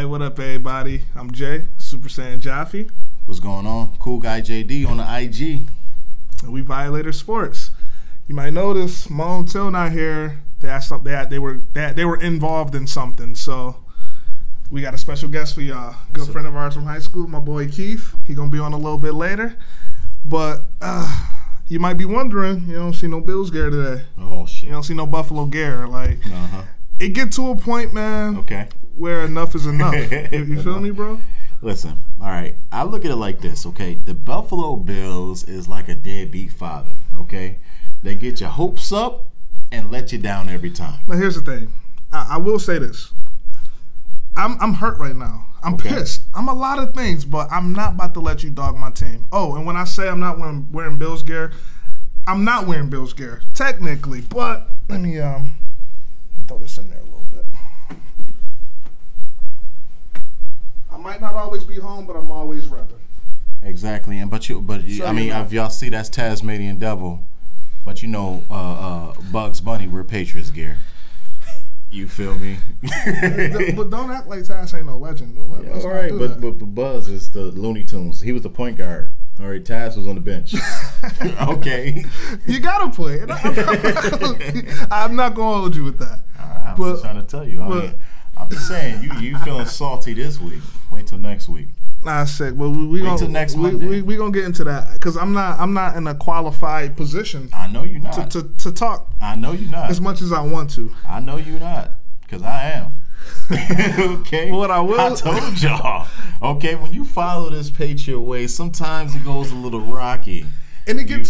Hey, what up, everybody? I'm Jay, Super Saiyan Jaffe. What's going on? Cool Guy JD on the IG. And we Violator Sports. You might notice Mo and Till not here. They were involved in something, so we got a special guest for y'all. Good friend of ours from high school, my boy Keith. He gonna be on a little bit later. But you might be wondering, you don't see no Bills gear today. Oh shit. You don't see no Buffalo gear. Like it get to a point, man. Okay. Where enough is enough. You feel me, bro? Listen, all right. I look at it like this, okay? The Buffalo Bills is like a deadbeat father, okay? They get your hopes up and let you down every time. Now here's the thing. I will say this. I'm hurt right now. I'm pissed. I'm a lot of things, but I'm not about to let you dog my team. Oh, and when I say I'm not wearing Bills gear, I'm not wearing Bills gear technically. But let me throw this in there a little bit. I might not always be home, but I'm always repping. Exactly, and but I mean, if y'all see that's Tasmanian Devil, but you know, Bugs Bunny wear Patriots gear. You feel me? But don't act like Taz ain't no legend. Yeah, all right, but Buzz is the Looney Tunes. He was the point guard. All right, Taz was on the bench. Okay, you gotta play. I'm not gonna hold you with that. I'm just trying to tell you. I'm just saying you feeling salty this week. Wait till next week. I said, well, we gonna next Monday. We gonna get into that because I'm not in a qualified position. I know you're not to talk. I know you're not as much as I want to. I know you're not because I am. Okay. What I told y'all. Okay, when you follow this Patriot way, sometimes it goes a little rocky. And it get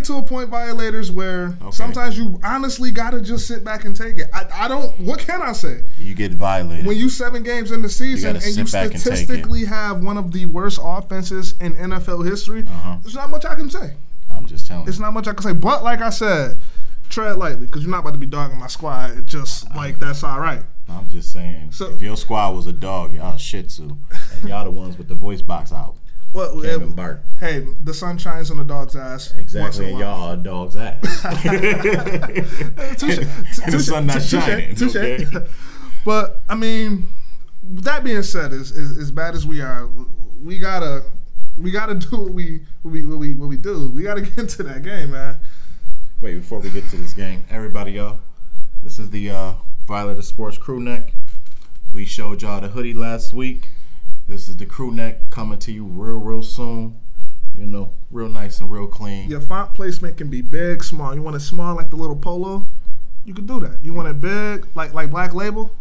to a point, Violators, where sometimes you honestly gotta just sit back and take it. I don't. What can I say? You get violated when you 7 games in the season and you statistically have one of the worst offenses in NFL history. There's not much I can say. I'm just telling you. It's not much I can say. But like I said, tread lightly because you're not about to be dogging my squad. Just like that's all right. I'm just saying. So, if your squad was a dog, y'all a Shih Tzu, and y'all the ones with the voice box out. Well, hey, the sun shines on the dog's ass. Exactly, and y'all are a dog's ass. The sun not shining. Okay? But I mean, that being said, as bad as we are, we gotta do what we do. We gotta get into that game, man. Wait, before we get to this game, everybody, y'all, this is the Violator Sports crew neck. We showed y'all the hoodie last week. This is the crew neck coming to you real soon. You know, real nice and real clean. Your font placement can be big, small. You want it small like the little polo? You can do that. You want it big like Black Label?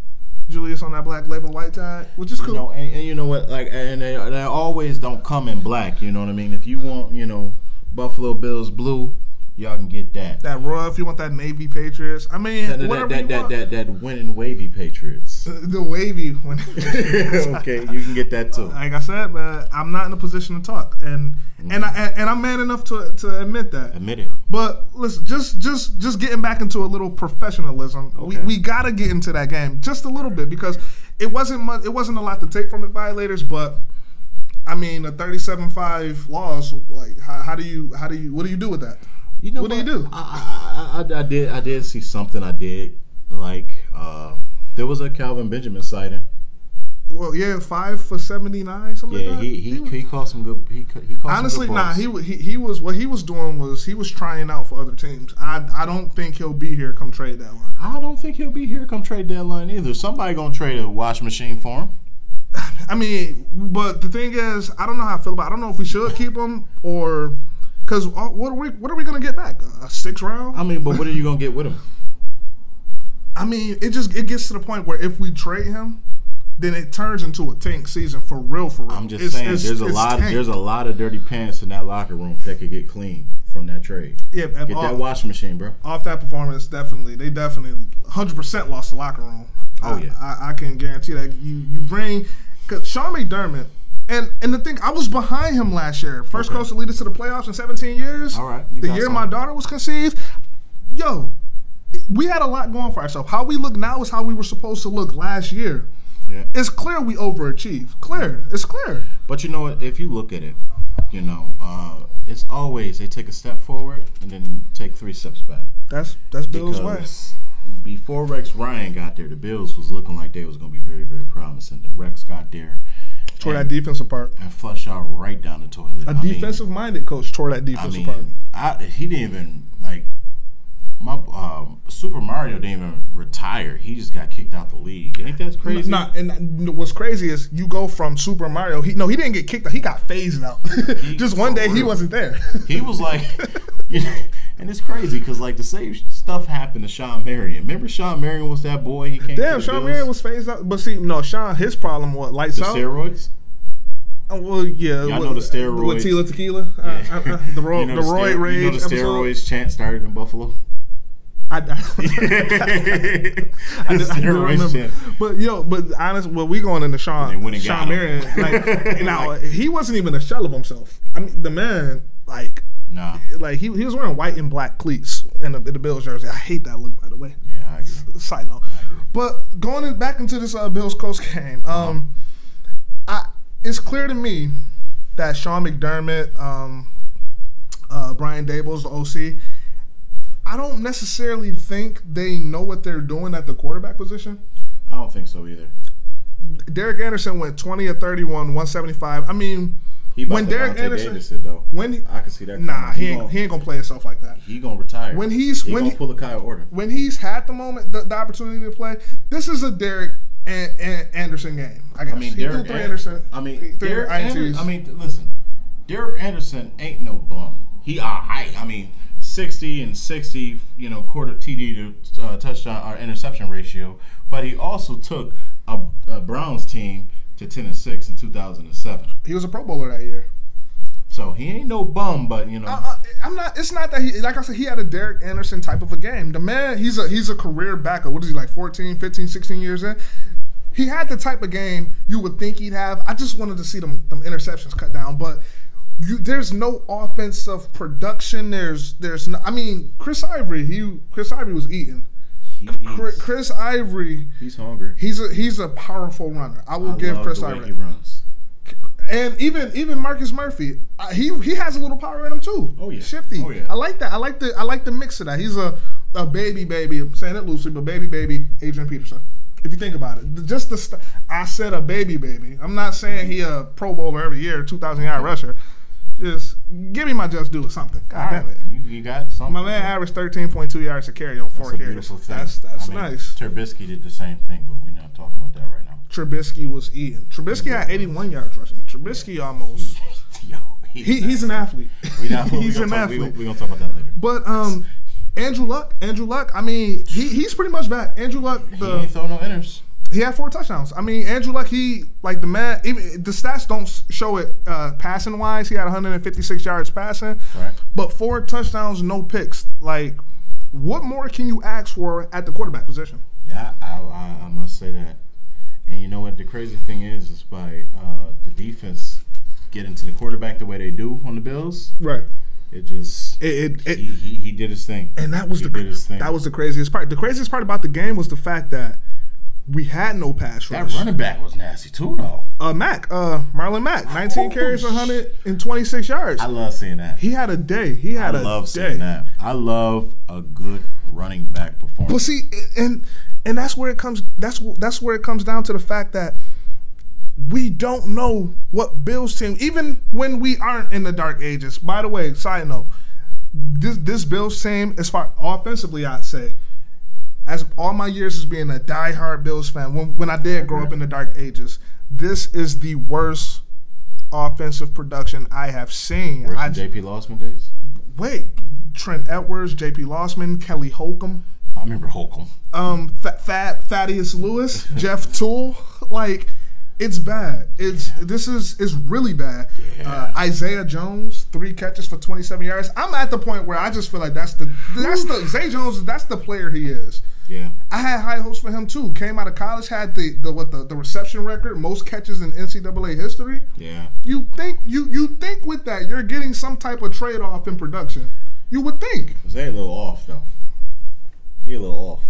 Julius on that Black Label white tie, which is cool. You know, and you know what? Like, and they always don't come in black. You know what I mean? If you want, you know, Buffalo Bills blue, y'all can get that. That royal, if you want that navy Patriots. I mean, that winning wavy Patriots. The wavy winning Patriots. Okay, you can get that too. Like I said, man, I'm not in a position to talk, and I'm man enough to admit that. Admit it. But listen, just getting back into a little professionalism. Okay. We gotta get into that game just a little bit because it wasn't much. It wasn't a lot to take from it, Violators, but. I mean, a 37-5 loss. Like, how do you? What do you do with that? You know what do you do? I did see something. I did like there was a Calvin Benjamin sighting. Well, yeah, 5 for 79, something like that. He caught some good. He caught honestly, some good nah. He was what he was doing was he was trying out for other teams. I don't think he'll be here come trade deadline. I don't think he'll be here come trade deadline either. Somebody gonna trade a wash machine for him. I mean, but the thing is, I don't know how I feel about it. I don't know if we should keep him or because what are we gonna get back? A 6th round? I mean, but what are you gonna get with him? I mean, it gets to the point where if we trade him, then it turns into a tank season for real. I'm just saying, there's a lot of dirty pants in that locker room that could get clean from that trade. Yeah, get that washing machine, bro. Off that performance, they definitely 100% lost the locker room. Oh yeah, I can guarantee that. You bring Sean McDermott, and the thing, I was behind him last year. First coach to lead us to the playoffs in 17 years. All right, the year my daughter was conceived. Yo, we had a lot going for ourselves. How we look now is how we were supposed to look last year. Yeah. It's clear we overachieved. It's clear. But you know what? If you look at it, you know, it's always they take a step forward and then take 3 steps back. That's Bill's way. before Rex Ryan got there, the Bills was looking like they was going to be very, very promising. Then Rex got there. Tore that defense apart. And flushed out right down the toilet. A defensive-minded coach tore that defense apart. He didn't even, Super Mario didn't even retire. He just got kicked out the league. Ain't that crazy? And what's crazy is you go from Super Mario. He didn't get kicked out. He got phased out. Just one day he wasn't there. He was like, and it's crazy because the same stuff happened to Sean Marion. Remember Sean Marion was that boy? He came. Damn, Sean Marion was phased out. But see, no, Sean, his problem was lights out. The steroids. Well, yeah. Y'all know the steroids. With Tila Tequila. Yeah. The Roy Rage. You know the steroids chant started in Buffalo? I do remember. But honest, we going into Sean Marion. Now he wasn't even a shell of himself. I mean, the man, he was wearing white and black cleats in the Bills jersey. I hate that look, by the way. Yeah, I agree. Side note. But going back into this Bills Coast game, it's clear to me that Sean McDermott, Brian Daboll's the OC. I don't necessarily think they know what they're doing at the quarterback position. I don't think so either. Derek Anderson went 20 of 31, 175. I mean, when Derek Anderson said though, I can see that. Nah, he ain't gonna play himself like that. He gonna retire. When he pull a Kyle Orton. When he's had the moment, the opportunity to play, this is a Derek Anderson game. I guess. Derek Anderson. Listen, Derek Anderson ain't no bum. He alright. 60 and 60, quarter TD to touchdown or interception ratio. But he also took a Browns team to 10-6 in 2007. He was a Pro Bowler that year. So he ain't no bum, but I'm not. It's not that he. Like I said, he had a Derek Anderson type of a game. The man, he's a career backup. What is he 14, 15, 16 years in? He had the type of game you would think he'd have. I just wanted to see them interceptions cut down, but. There's no offensive production. There's no. Chris Ivory. Chris Ivory was eating. Chris Ivory. He's hungry. He's a powerful runner. I will give Chris Ivory. He runs. And even Marcus Murphy. He has a little power in him too. Oh yeah. Shifty. Oh yeah. I like that. I like the mix of that. He's a baby. I'm saying it loosely, but baby Adrian Peterson. If you think about it, I said a baby. I'm not saying he a Pro Bowler every year, 2,000-yard rusher. Just give me my just due or something. God damn it. You got something. My man averaged 13.2 yards a carry on 4 carries. That's nice. Trubisky did the same thing, but we're not talking about that right now. Trubisky was eating. Trubisky had 81 yards rushing. Trubisky almost. He's an athlete. He's an athlete. We're going to talk about that later. But Andrew Luck, he's pretty much back. Andrew Luck. He ain't throw no inners. He had 4 touchdowns. Andrew Luck, the man, even the stats don't show it passing wise. He had 156 yards passing, right. But 4 touchdowns, no picks. What more can you ask for at the quarterback position? Yeah, I must say that. And you know what? The crazy thing is by the defense getting to the quarterback the way they do on the Bills. Right. It just he did his thing. And that was the craziest part. The craziest part about the game was the fact that we had no pass rush. That running back was nasty too, though. Marlon Mack, 19 carries, 126 yards. I love seeing that. He had a day. I love seeing that. I love a good running back performance. But see, and that's where it comes. That's where it comes down to the fact that we don't know what Bills team, even when we aren't in the dark ages. By the way, side note, this Bills team, as far offensively, I'd say. As all my years as being a diehard Bills fan, when I did grow up in the dark ages, this is the worst offensive production I have seen. Worse than J.P. Lossman days? Wait, Trent Edwards, J.P. Lossman, Kelly Holcomb. I remember Holcomb. Thaddeus Lewis, Jeff Toole. It's bad. This is really bad. Yeah. Isaiah Jones, 3 catches for 27 yards. I'm at the point where I just feel like that's the Zay Jones. That's the player he is. Yeah, I had high hopes for him too. Came out of college, had the reception record, most catches in NCAA history. Yeah, you think with that you're getting some type of trade off in production. You would think. Zay a little off though. He a little off.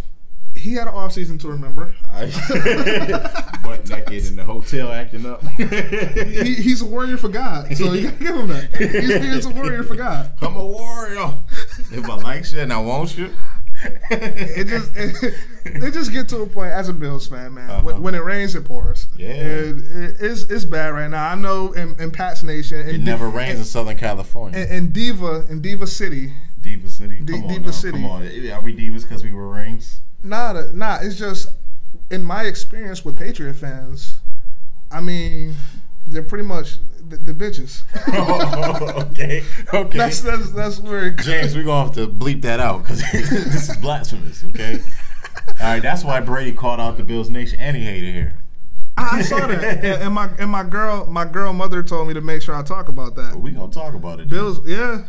He had an off season to remember. Butt naked in the hotel acting up. He's a warrior for God, so you gotta give him that. He's a warrior for God. I'm a warrior. If I like shit and I want shit. it just get to a point as a Bills fan, man. When it rains, it pours. Yeah, it's bad right now. I know in Pat's Nation, it never rains in Southern California. In Diva City. Diva City. Diva City. Come on, are we divas because we were rings? Nah. It's just in my experience with Patriot fans. I mean, they're pretty much the bitches. Okay. That's where James, we're gonna have to bleep that out because this is blasphemous. Okay. All right. That's why Brady called out the Bills Nation and he hated here. I saw that, and my girl mother told me to make sure I talk about that. Well, we gonna talk about it. Bills Mafia.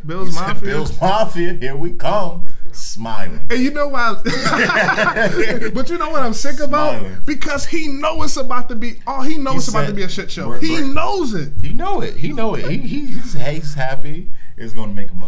Bills Mafia, here we come, smiling. And you know why? But you know what I'm sick about? Smiling. Because he knows it's about to be. He knows it's about to be a shit show. He knows it. He know it. He's happy. It's gonna make him.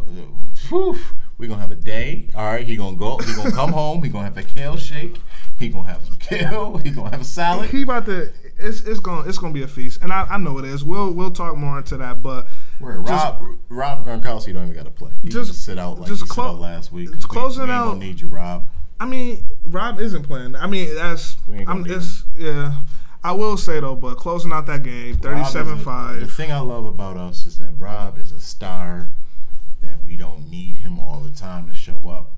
We're gonna have a day. All right, he gonna go. He gonna come home. He gonna have a kale shake. He gonna have some kale. He gonna have a salad. He about to. It's gonna be a feast, and I know it is. We'll talk more into that, but Rob Gronkowski don't even got to play. He just sit out like he sit out last week. It's closing we out. Don't need you, Rob. I mean, Rob isn't playing. I mean, yeah. I will say though, but closing out that game, 37-5. The thing I love about us is that Rob is a star. That we don't need him all the time to show up.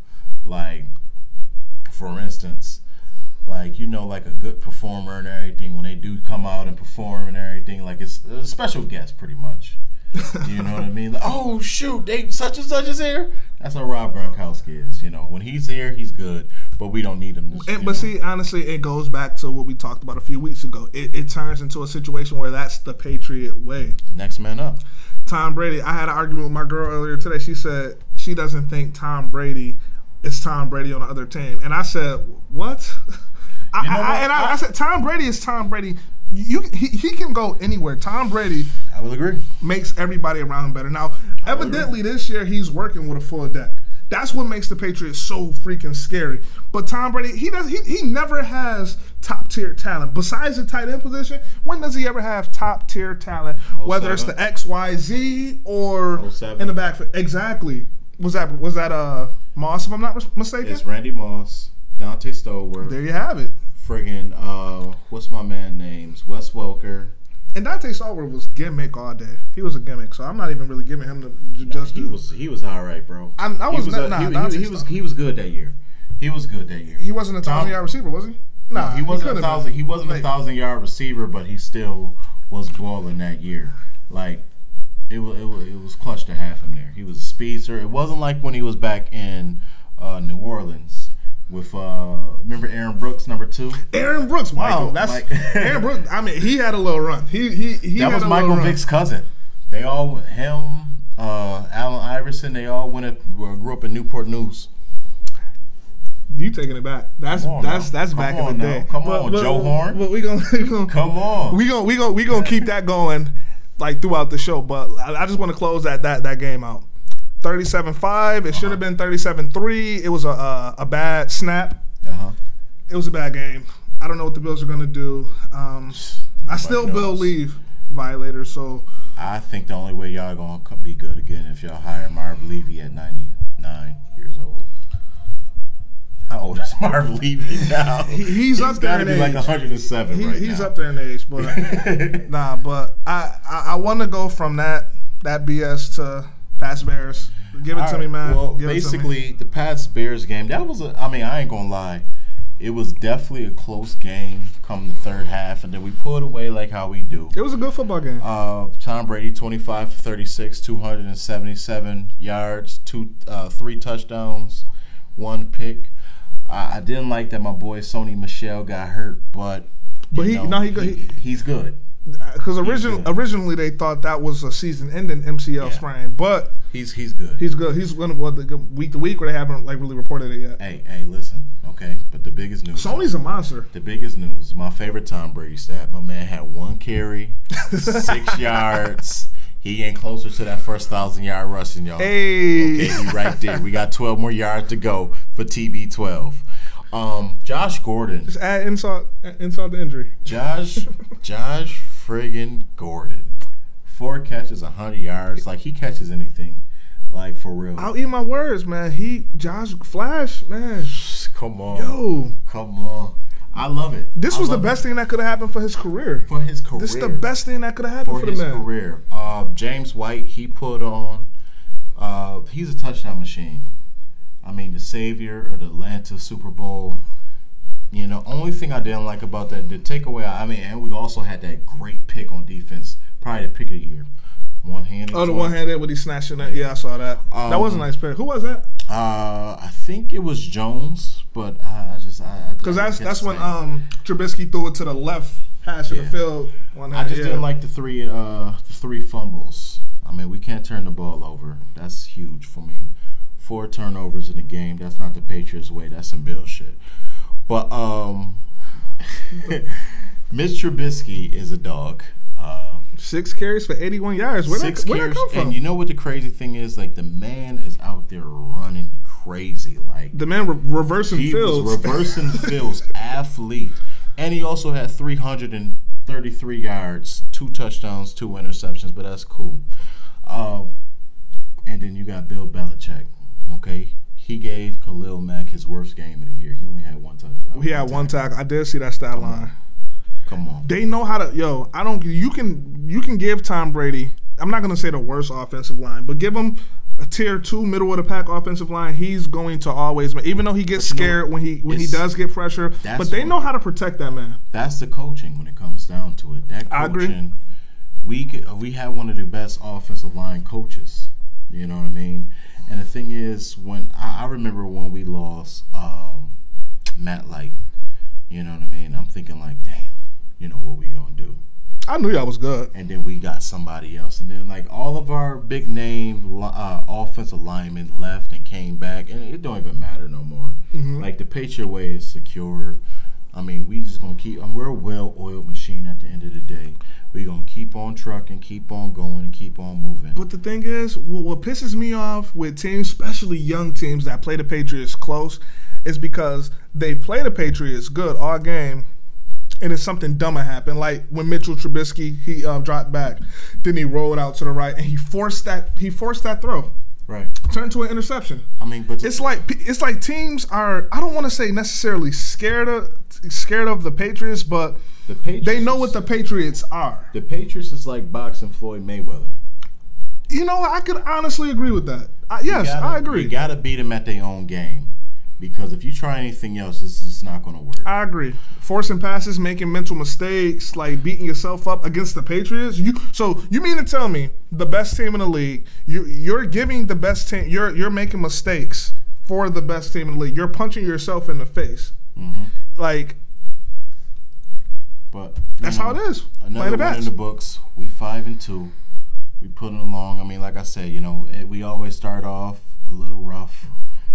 Like, for instance. Like, like a good performer and everything, when they do come out and perform and everything, like it's a special guest pretty much. You know what I mean? Like, oh, shoot, such and such is here. That's how Rob Gronkowski is. When he's here, he's good, but we don't need him. But see, honestly, it goes back to what we talked about a few weeks ago. It turns into a situation where that's the Patriot way. Next man up. Tom Brady. I had an argument with my girl earlier today. She said she doesn't think Tom Brady is Tom Brady on the other team. And I said, what? I said, Tom Brady is Tom Brady. He can go anywhere. Tom Brady, I will agree, makes everybody around him better. Now, evidently this year he's working with a full deck. That's what makes the Patriots so freaking scary. But Tom Brady, he never has top tier talent. Besides the tight end position, when does he ever have top tier talent? Whether it's the XYZ or in the backfield. Exactly. Was that Moss, if I'm not mistaken? It's Randy Moss, Dante Stowworth. There you have it. Friggin' what's my man names? Wes Welker. And Dante Stowworth was gimmick all day. He was a gimmick, so I'm not even really giving him the just due. He was all right, bro. He was good that year. He was good that year. He wasn't a 1,000-yard receiver, was he? No, he wasn't a 1,000-yard receiver, but he still was balling that year. Like it was clutch to have him there. He was a speedster. It wasn't like when he was back in New Orleans. With remember Aaron Brooks, number 2? Aaron Brooks, wow, Aaron Brooks. I mean, he had a little run. He that was Michael Vick's cousin. They all Allen Iverson. They all grew up in Newport News. You taking it back? That's back in the day. Come on, Joe Horn. But we gonna come on. We gonna keep that going like throughout the show. But I just want to close that game out. 37-5. It should have been 37-3. It was a bad snap. It was a bad game. I don't know what the Bills are going to do. I still believe Violator. So I think the only way y'all going to be good again if y'all hire Marv Levy at 99 years old. How old is Marv Levy now? He's up there in age. Like 107 right now. He's up there in age, but but I want to go from that BS to Pats Bears. Give it to me, man. Well, basically, the Pats Bears game, that was I ain't gonna lie. It was definitely a close game come the third half, and then we pulled away like how we do. It was a good football game. Tom Brady, 25 for 36, 277 yards, 3 touchdowns, 1 pick. I didn't like that my boy Sony Michel got hurt, but he's good. Because originally they thought that was a season-ending MCL sprain, but he's good. He's good. He's going to week to week, or they haven't really reported it yet. Hey, listen, okay. But the biggest news. Sony's a monster. The biggest news. My favorite Tom Brady stat. My man had 1 carry, 6 yards. He ain't closer to that first 1,000-yard rushing, y'all. Hey, okay, he right there. We got 12 more yards to go for TB12. Josh Gordon. Just add insult to injury. Josh friggin' Gordon. 4 catches, 100 yards. Like, he catches anything. Like, for real. I'll eat my words, man. Josh Flash, man. Come on. Yo. Come on. I love it. This was the best thing that could have happened for his career. For his career. This is the best thing that could have happened for the man. For his career. James White, he put on, he's a touchdown machine. I mean, the savior of the Atlanta Super Bowl. You know, only thing I didn't like about that, the takeaway, I mean, and we also had that great pick on defense, probably the pick of the year. One-handed. Oh, the one-handed when he snatched it. Yeah, I saw that. That was a nice pick. Who was that? I think it was Jones, but because that's when Trubisky threw it to the left hash of the field. I just didn't like the three fumbles. I mean, we can't turn the ball over. That's huge for me. 4 turnovers in the game. That's not the Patriots way. That's some Bill shit. But Mitch Trubisky is a dog. 6 carries for 81 yards. Where'd that come from? And you know what the crazy thing is? Like, the man is out there running crazy. Like, the man reversing fields. He was reversing fields, athlete. And he also had 333 yards, 2 touchdowns, 2 interceptions, but that's cool. And then you got Bill Belichick, okay? He gave Khalil Mack his worst game of the year. He only had 1 touchdown. He had 1 tackle. I did see that stat line. Come on. They know how to. Yo, I don't. You can give Tom Brady. I'm not gonna say the worst offensive line, but give him a tier 2, middle of the pack offensive line. He's going to always, even though he gets scared when he does get pressure. But they know how to protect that man. That's the coaching when it comes down to it. That coaching, I agree. We have one of the best offensive line coaches. You know what I mean? And the thing is, when I remember when we lost Matt Light. You know what I mean? I'm thinking like, damn. You know what we gonna do? I knew y'all was good. And then we got somebody else, and then like all of our big name offensive linemen left and came back, and it don't even matter no more. Like, the Patriot way is secure. I mean, we just gonna keep. We're a well-oiled machine at the end of the day. We gonna keep on trucking, keep on going, and keep on moving. But the thing is, what pisses me off with teams, especially young teams that play the Patriots close, is because they play the Patriots good all game. And then something dumber happened, like when Mitchell Trubisky, he dropped back, then he rolled out to the right, and he forced that throw, right? Turned to an interception. I mean, but it's like teams are. I don't want to say necessarily scared of the Patriots, but they know what the Patriots are. The Patriots is like boxing Floyd Mayweather. You know, I could honestly agree with that. Yes, I agree. You gotta beat them at their own game. Because if you try anything else, it's just not going to work. I agree. Forcing passes, making mental mistakes, like beating yourself up against the Patriots. So you mean to tell me the best team in the league, you're giving the best team, you're making mistakes for the best team in the league. You're punching yourself in the face. Like, but that's how it is. Another one in the books. We 5-2. We putting along. I mean, like I said, you know, we always start off a little rough.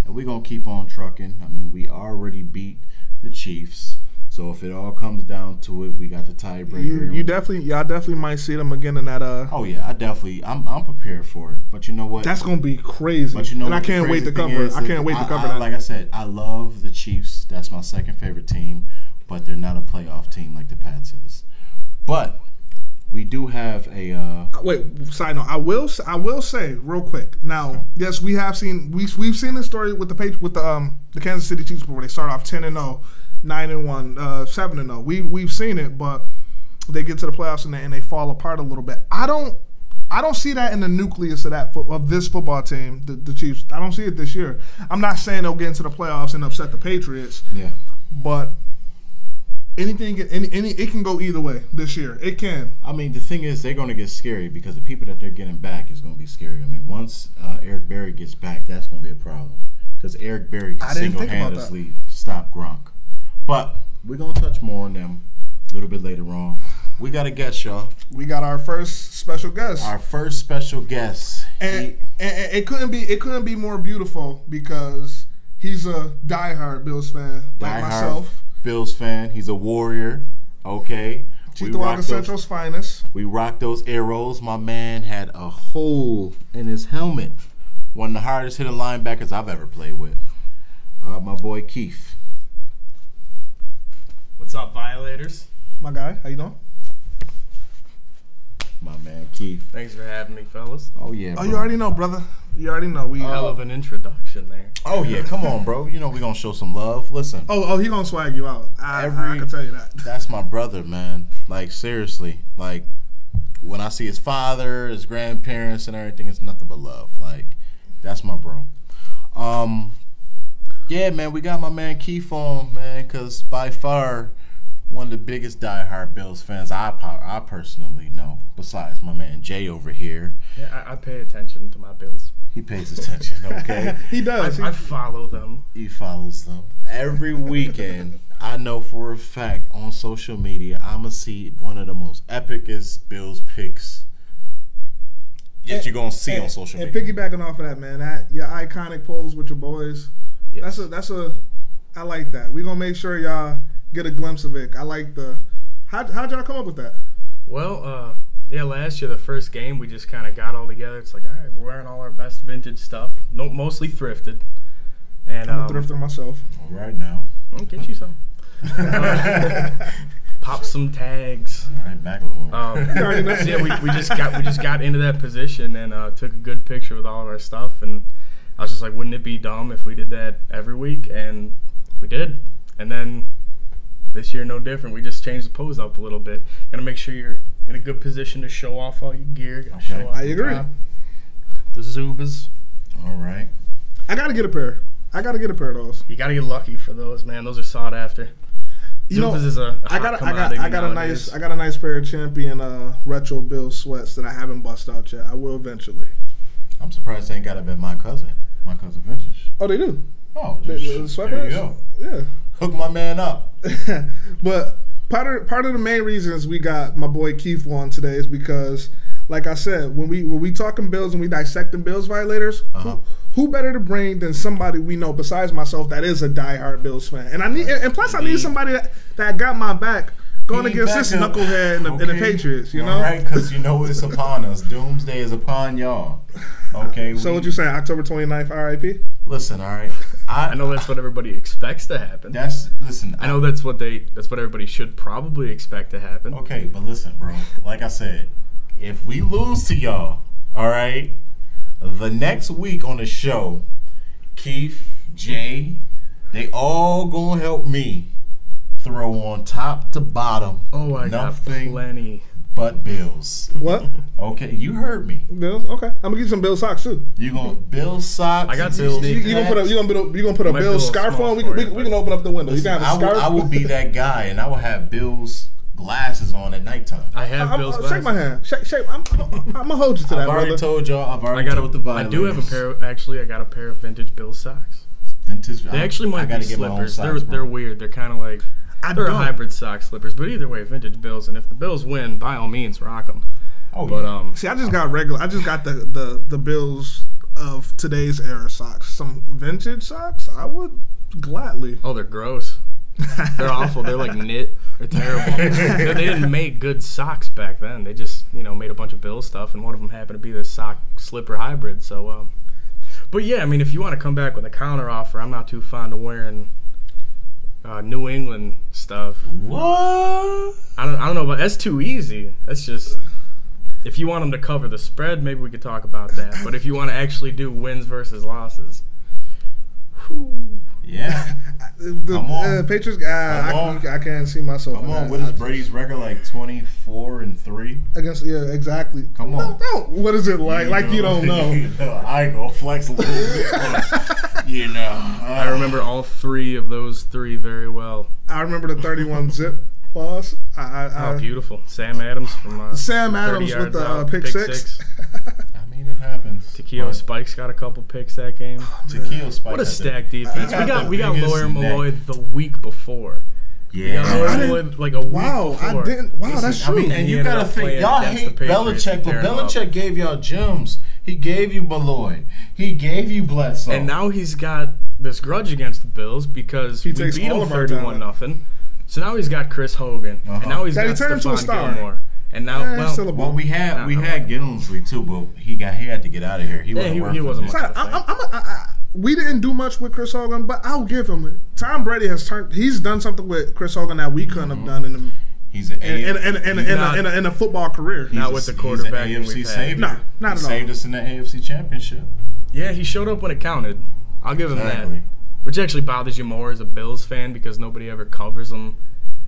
And we're going to keep on trucking. I mean, we already beat the Chiefs. So if it all comes down to it, we got the tiebreaker. Y'all definitely might see them again in that. Oh, yeah, I'm prepared for it. But you know what? That's going to be crazy. But you know, and I can't wait to cover it. I can't wait to cover that. Like I said, I love the Chiefs. That's my second favorite team. But they're not a playoff team like the Pats is. But we do have a wait. Side note: I will say real quick. Now, yes, we've seen this story with the Kansas City Chiefs before. They start off 10-0, 9-1, 7-0. We've seen it, but they get to the playoffs and they fall apart a little bit. I don't see that in the nucleus of this football team, the Chiefs. I don't see it this year. I'm not saying they'll get into the playoffs and upset the Patriots. Yeah, but. It can go either way this year. It can. I mean, the thing is, they're going to get scary because the people that they're getting back is going to be scary. I mean, once Eric Berry gets back, that's going to be a problem because Eric Berry can single-handedly stop Gronk. But we're going to touch more on them a little bit later on. We got a guest, y'all. We got our first special guest. And it couldn't be more beautiful because he's a diehard Bills fan like myself. Bills fan. He's a warrior. Okay. Cheektowaga Central's finest. We rock those arrows. My man had a hole in his helmet. One of the hardest hitting linebackers I've ever played with. My boy Keith. What's up, Violators? My guy, how you doing? My man Keith. Thanks for having me, fellas. Oh yeah. Oh, you already know, brother. You already know. Hell of an introduction there. Oh, yeah. Come on, bro. You know we going to show some love. Listen. Oh, he going to swag you out. I can tell you that. That's my brother, man. Like, seriously. Like, when I see his father, his grandparents, and everything, it's nothing but love. Like, that's my bro. Yeah, man, we got my man Keith on, man, because by far one of the biggest diehard Bills fans I personally know, besides my man Jay over here. Yeah, I pay attention to my Bills. He pays attention, okay? He does. I follow them. He follows them. Every weekend, I know for a fact on social media, I'm going to see one of the most epicest Bills picks that you're going to see on social media. And piggybacking off of that, man, your iconic polls with your boys, yes. I like that. We're going to make sure y'all get a glimpse of it. I like how'd y'all come up with that? Well, last year, the first game, we just kind of got all together. It's like, all right, we're wearing all our best vintage stuff, mostly thrifted. And I'm a thrifter myself. All right now. I'll get you some. Pop some tags. All right, back a little. So yeah, we just got into that position and took a good picture with all of our stuff. And I was just like, wouldn't it be dumb if we did that every week? And we did. And then this year, no different. We just changed the pose up a little bit. Gotta make sure you're in a good position to show off all your gear. Okay. Show off I agree. The Zubas. All right. I gotta get a pair. I gotta get a pair of those. You gotta get lucky for those, man. Those are sought after. Zubas is a hot commodity nowadays. I got a nice pair of Champion retro Bills sweats that I haven't bust out yet. I will eventually. I'm surprised they ain't got it at my cousin Vintage. Oh, they do. Oh, the there you go. Yeah. Hook my man up. But part of the main reasons we got my boy Keith on today is because, like I said, when we talking Bills and we dissecting Bills violators, who better to bring than somebody we know besides myself that is a diehard Bills fan? And I need somebody that got my back going against this knucklehead and the Patriots. You know, all right? Because you know it's upon us. Doomsday is upon y'all. Okay. So what you saying? October 29th, RIP? Listen, all right. I know that's what everybody expects to happen. I know that's what everybody should probably expect to happen. Okay, but listen, bro. Like I said, if we lose to y'all, all right, the next week on the show, Keith, Jay, they all gonna help me throw on top to bottom. Oh, I got plenty. But Bills. What? Okay, you heard me. Bills. Okay, I'm gonna get you some Bills socks too. You gonna Bills socks? I got some Bills. You gonna put a Bills scarf on? We can open up the window. Listen, you can have a scarf. I will be that guy, and I will have Bills glasses on at nighttime. I have Bills glasses. Shake my hand. Shake. I'm gonna hold you to that. I've already told y'all. I've already told the violators. I do have a pair. Actually, I got a pair of vintage Bills socks. Vintage. They actually might be slippers. Socks, they're weird. They're kind of like. They're hybrid sock slippers, but either way, vintage Bills. And if the Bills win, by all means, rock them. Oh, but see, I just got the Bills of today's era socks. Some vintage socks, I would gladly. Oh, they're gross. They're awful. They're like knit. They're terrible. They didn't make good socks back then. They just made a bunch of Bills stuff, and one of them happened to be the sock slipper hybrid. So, but yeah, I mean, if you want to come back with a counter offer, I'm not too fond of wearing. New England stuff. What? I don't know, but that's too easy. That's just if you want them to cover the spread, maybe we could talk about that. But if you want to actually do wins versus losses, yeah, come on. Patriots. I can't see myself. Come on, what is Brady's record like? 24-3 against? Yeah, exactly. Come on. No. What is it like? You don't know. I go flex a little bit. I remember all three of those three very well. I remember the 31 zip loss. Beautiful. Sam Adams from Sam Adams with the pick six. I mean, it happens. Takeo Spikes got a couple picks that game. Takeo Spikes. What a stacked defense. We got Lawyer Malloy the week before. Yeah, like a week before. I didn't. Wow, that's true. I mean, and you gotta think, y'all hate Belichick, but Belichick gave y'all gems. He gave you Malloy. He gave you Bledsoe. And now he's got this grudge against the Bills because we beat him 31-0. So now he's got Chris Hogan, and now he's got Stephon Gilmore. And now, we had Gillensley too, but he had to get out of here. He wasn't. We didn't do much with Chris Hogan, but I'll give him. Tom Brady he's done something with Chris Hogan that we couldn't have done in a football career. Not with the quarterback. He's an AFC savior. Not at all. Saved us in the AFC Championship. Yeah, he showed up when it counted. I'll give him that. Which actually bothers you more as a Bills fan because nobody ever covers them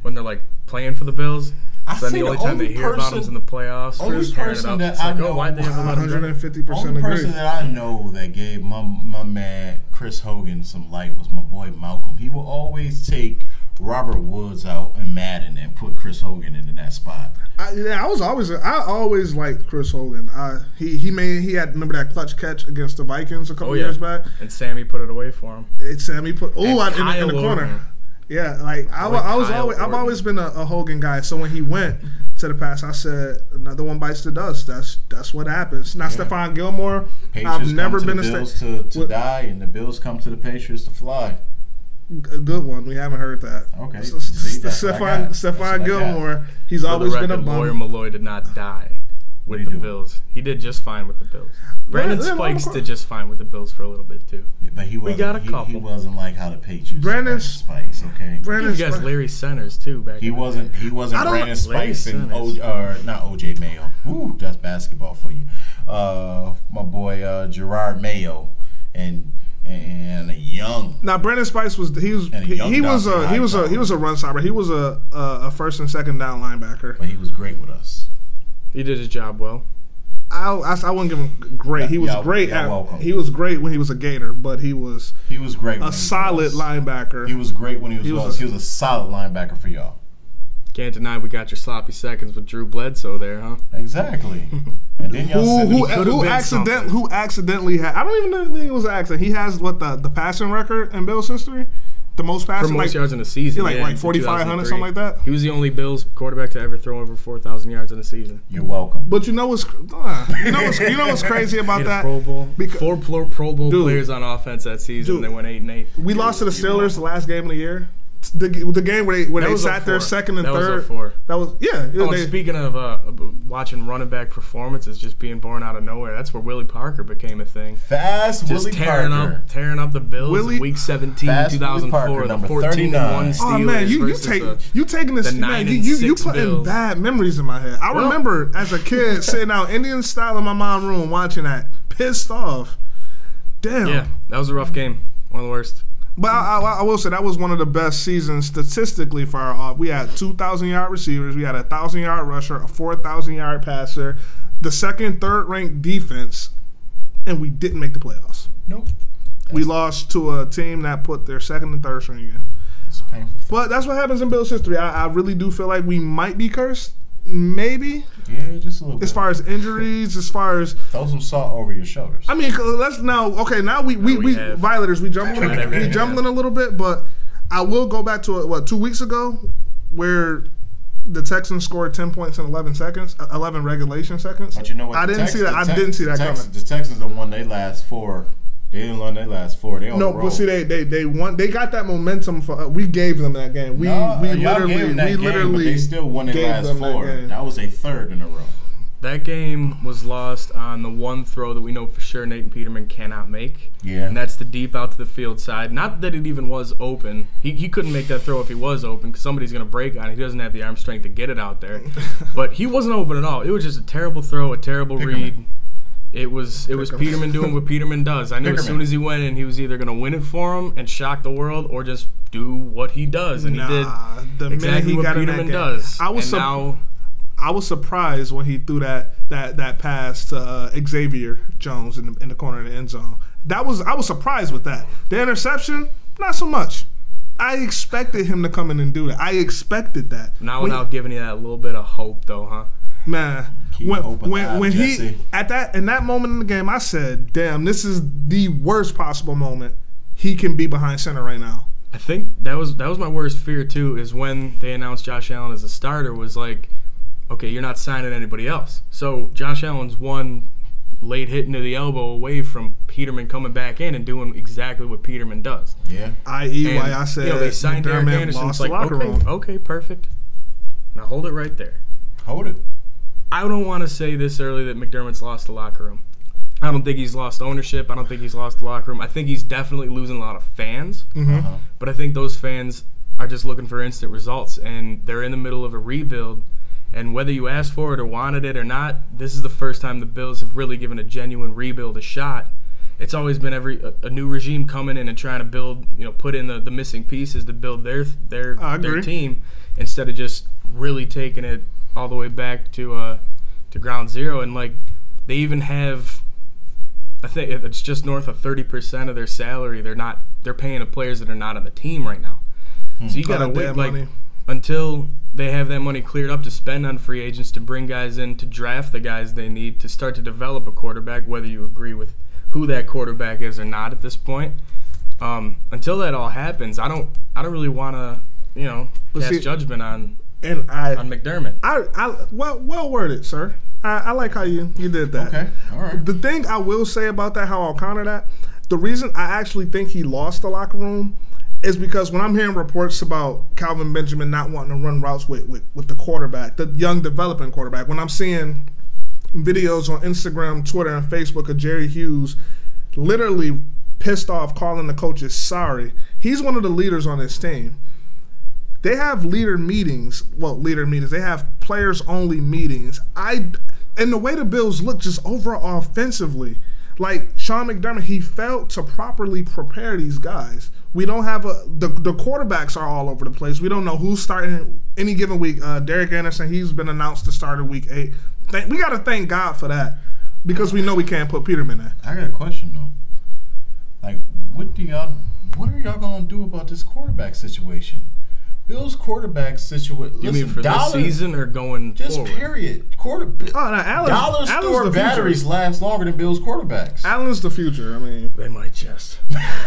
when they're like playing for the Bills. So then the only time they hear about him is in the playoffs. Only person that I know, why'd they ever let him 150% only person that I know that gave my man Chris Hogan some light was my boy Malcolm. He will always take Robert Woods out in Madden and put Chris Hogan in that spot. I always liked Chris Hogan. He had remember that clutch catch against the Vikings a couple years back, and Sammy put it away for him. Sammy put in the corner. Yeah, like I've always been a Hogan guy. So when he went to the pass, I said another one bites the dust. That's what happens. Now Stephon Gilmore, Patriots I've never been to the Bills to die, and the Bills come to the Patriots to fly. A good one. We haven't heard that. Okay. Stephon Gilmore. He's always been a bum. Lawyer Malloy did not die with the Bills. He did just fine with the Bills. Brandon Spikes did just fine with the Bills for a little bit too. Yeah, but he wasn't like how the Patriots. Brandon Spikes, okay. You guys Larry Centers too back. He wasn't Brandon Spikes and not OJ Mayo. Ooh, that's basketball for you. My boy Gerard Mayo and a young. Now Brandon Spikes was a run stopper. He was a first and second down linebacker. But he was great with us. He did his job well. I wouldn't give him great. He was great. He was great when he was a Gator, but he was great. A solid linebacker. He was great when he was a solid linebacker for y'all. Can't deny we got your sloppy seconds with Drew Bledsoe there, huh? Exactly. And then who accidentally had? I don't even think it was an accident. He has the passing record in Bills history. The most passing, for most yards in a season, like 4,500, something like that. He was the only Bills quarterback to ever throw over 4,000 yards in a season. You're welcome. But you know what's crazy about that? Pro Bowl. Four Pro Bowl players on offense that season. They went 8-8. We lost to the Steelers the last game of the year. The game where they sat there second and third. That was speaking of watching running back performances just being born out of nowhere, that's where Willie Parker became a thing. Willie Parker tearing up the Bills week 17, 2004, the 14-1 Steelers. Oh man, you taking this man? You putting bad memories in my head. I remember as a kid sitting out Indian style in my mom's room watching that, pissed off. Damn. Yeah, that was a rough game. One of the worst. But I will say that was one of the best seasons statistically for our off. We had 2,000-yard receivers. We had a 1,000-yard rusher, a 4,000-yard passer, the second, third-ranked defense, and we didn't make the playoffs. Nope. We lost to a team that put their second and third string in. It's painful. But that's what happens in Bills history. I really do feel like we might be cursed. Maybe. Yeah, just a little bit. As far as injuries, as far as throw some salt over your shoulders. I mean, now we Violators, we jumbling a little bit, but I will go back to 2 weeks ago where the Texans scored 10 points in 11 regulation seconds. But you know what? I didn't see that coming. The Texans don't won their last 4. They didn't win their last 4. They on the road. But see, they won. They got that momentum. We gave them that game. We literally they still won their last 4. That was a third in a row. That game was lost on the one throw that we know for sure Nathan Peterman cannot make. Yeah. And that's the deep out to the field side. Not that it even was open. He couldn't make that throw if he was open because somebody's going to break on it. He doesn't have the arm strength to get it out there. But he wasn't open at all. It was just a terrible throw, a terrible read. It was Peterman doing what Peterman does. I knew as soon as he went in, he was either going to win it for him and shock the world or just do what he does. And he did exactly what Peterman does. I was surprised when he threw that pass to Xavier Jones in the corner of the end zone. I was surprised with that. The interception, not so much. I expected him to come in and do that. I expected that. Not without giving you that little bit of hope, though, huh? Man, when he in that moment in the game, I said, "Damn, this is the worst possible moment he can be behind center right now." I think that was my worst fear too. Is when they announced Josh Allen as a starter. Was like, okay, you're not signing anybody else. So Josh Allen's one late hit into the elbow away from Peterman coming back in and doing exactly what Peterman does. Yeah. I.e. why I said they signed Derek Anderson. It's like, okay, perfect. Now hold it right there. Hold it. I don't want to say this early that McDermott's lost the locker room. I don't think he's lost ownership. I don't think he's lost the locker room. I think he's definitely losing a lot of fans. Mm-hmm. But I think those fans are just looking for instant results, and they're in the middle of a rebuild. And whether you asked for it or wanted it or not, this is the first time the Bills have really given a genuine rebuild a shot. it's always been a new regime coming in and trying to build, put in the missing pieces to build their team instead of just really taking it all the way back to ground zero. And like they even have, I think it's just north of 30% of their salary they're paying to players that are not on the team right now. So you gotta wait until they have that money cleared up to spend on free agents, to bring guys in, to draft the guys they need to start to develop a quarterback, whether you agree with who that quarterback is or not at this point. Until that all happens, I don't really want to cast judgment on McDermott. Well worded, sir. I like how you did that. Okay, all right. The thing I will say about that, how I'll counter that, the reason I actually think he lost the locker room is because when I'm hearing reports about Calvin Benjamin not wanting to run routes with the quarterback, the young developing quarterback, when I'm seeing videos on Instagram, Twitter, and Facebook of Jerry Hughes literally pissed off, calling the coaches sorry. He's one of the leaders on this team. They have leader meetings. They have players-only meetings. And the way the Bills look just overall offensively, like Sean McDermott, he failed to properly prepare these guys. We don't have the quarterbacks are all over the place. We don't know who's starting any given week. Derek Anderson, he's been announced to start in week 8. We got to thank God for that because we know we can't put Peterman in. I got a question though. Like, what are y'all gonna do about this quarterback situation? Bills quarterback situation. You mean for this season or going forward? Just period. Dollar store batteries last longer than Bills quarterbacks. Allen's the future. I mean, they might just.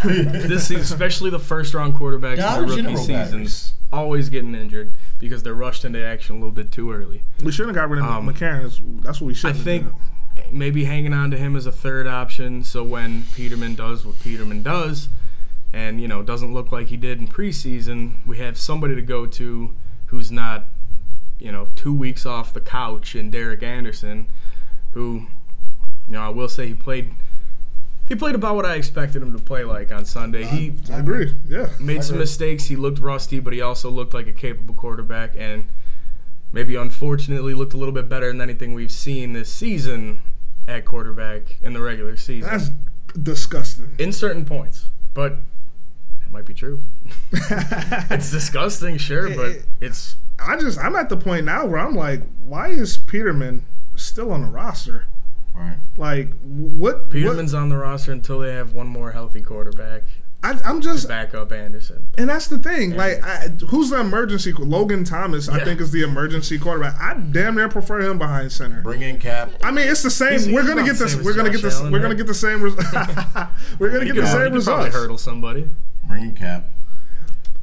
This season, especially the first-round quarterbacks in the rookie seasons, always getting injured because they're rushed into action a little bit too early. We shouldn't have got rid of McCarron. That's what we should have done. I think maybe hanging on to him as a third option, so when Peterman does what Peterman does, and doesn't look like he did in preseason, we have somebody to go to who's not 2 weeks off the couch in Derek Anderson, who I will say he played about what I expected him to play like on Sunday. I agree. Yeah, made some mistakes. He looked rusty, but he also looked like a capable quarterback, and maybe unfortunately looked a little bit better than anything we've seen this season at quarterback in the regular season. That's disgusting in certain points, but might be true. It's disgusting, sure, but it's. I'm at the point now where I'm like, why is Peterman still on the roster? Right. Like, what? Peterman's on the roster until they have one more healthy quarterback. I'm just to back up Anderson, and that's the thing. Like, who's the emergency? Logan Thomas, I think, is the emergency quarterback. I damn near prefer him behind center. Bring in Cap. I mean, it's the same. We're gonna get this. We're gonna get this. We're gonna get the same. We're gonna get the same results. Probably hurdle somebody. Bring in Cap.